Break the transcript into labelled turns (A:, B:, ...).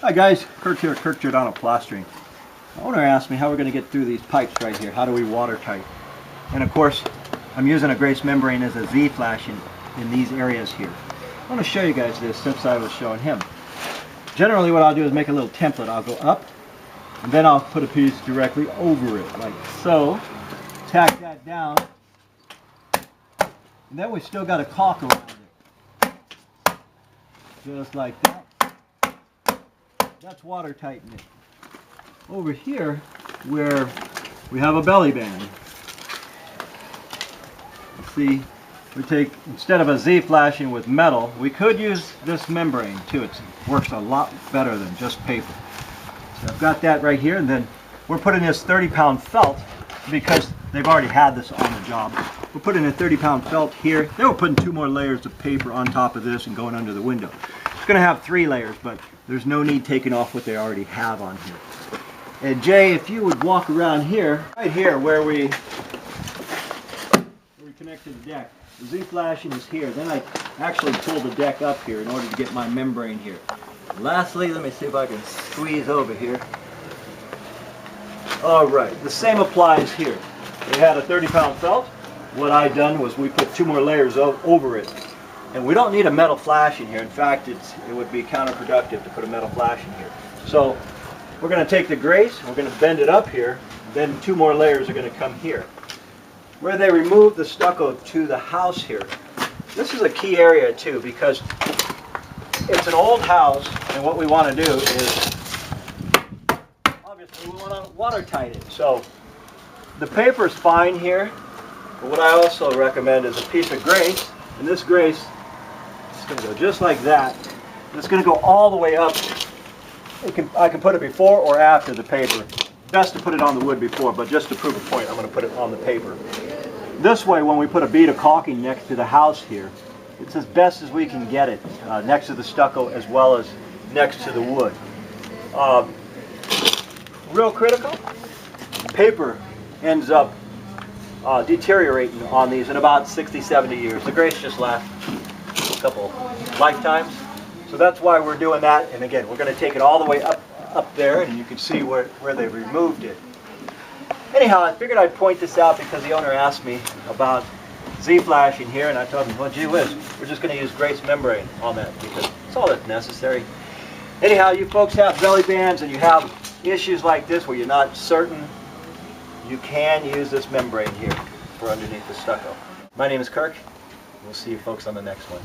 A: Hi guys, Kirk here, Kirk Giordano Plastering. The owner asked me how we're going to get through these pipes right here. How do we watertight? And of course, I'm using a grease membrane as a Z-flash in these areas here. I want to show you guys this since I was showing him. Generally what I'll do is make a little template. I'll go up and then I'll put a piece directly over it like so. Tack that down. And then we still got a caulk around it. Just like that. That's water tightening. Over here, where we have a belly band. See, we take, instead of a Z-flashing with metal, we could use this membrane too. It works a lot better than just paper. So I've got that right here, and then we're putting this 30-pound felt because they've already had this on the job. We're putting a 30-pound felt here. Then we're putting 2 more layers of paper on top of this and going under the window. It's going to have 3 layers, but there's no need taking off what they already have on here. And Jay, if you would walk around here, right here where we connect to the deck, the Z-flashing is here. Then I actually pull the deck up here in order to get my membrane here. Lastly, let me see if I can squeeze over here. Alright, the same applies here. We had a 30-pound felt. What I done was we put 2 more layers over it. And we don't need a metal flash in here. In fact, it would be counterproductive to put a metal flash in here. So we're going to take the grease, we're going to bend it up here, then 2 more layers are going to come here. Where they removed the stucco to the house here, this is a key area too, because it's an old house, and what we want to do is, obviously we want to watertight it. So the paper is fine here, but what I also recommend is a piece of grease, and this grease is going to go just like that. And it's going to go all the way up. I can put it before or after the paper. Best to put it on the wood before, but just to prove a point, I'm going to put it on the paper. This way, when we put a bead of caulking next to the house here, it's as best as we can get it, next to the stucco as well as next to the wood. Real critical, paper ends up deteriorating on these in about 60-70 years. The grease just lasts a couple lifetimes. So that's why we're doing that. And again, we're going to take it all the way up there, and you can see where they removed it. Anyhow, I figured I'd point this out because the owner asked me about Z-flashing here, and I told him, well, gee whiz, we're just going to use grease membrane on that because it's all that's necessary. Anyhow, you folks have belly bands and you have issues like this where you're not certain, you can use this membrane here for underneath the stucco. My name is Kirk. We'll see you folks on the next one.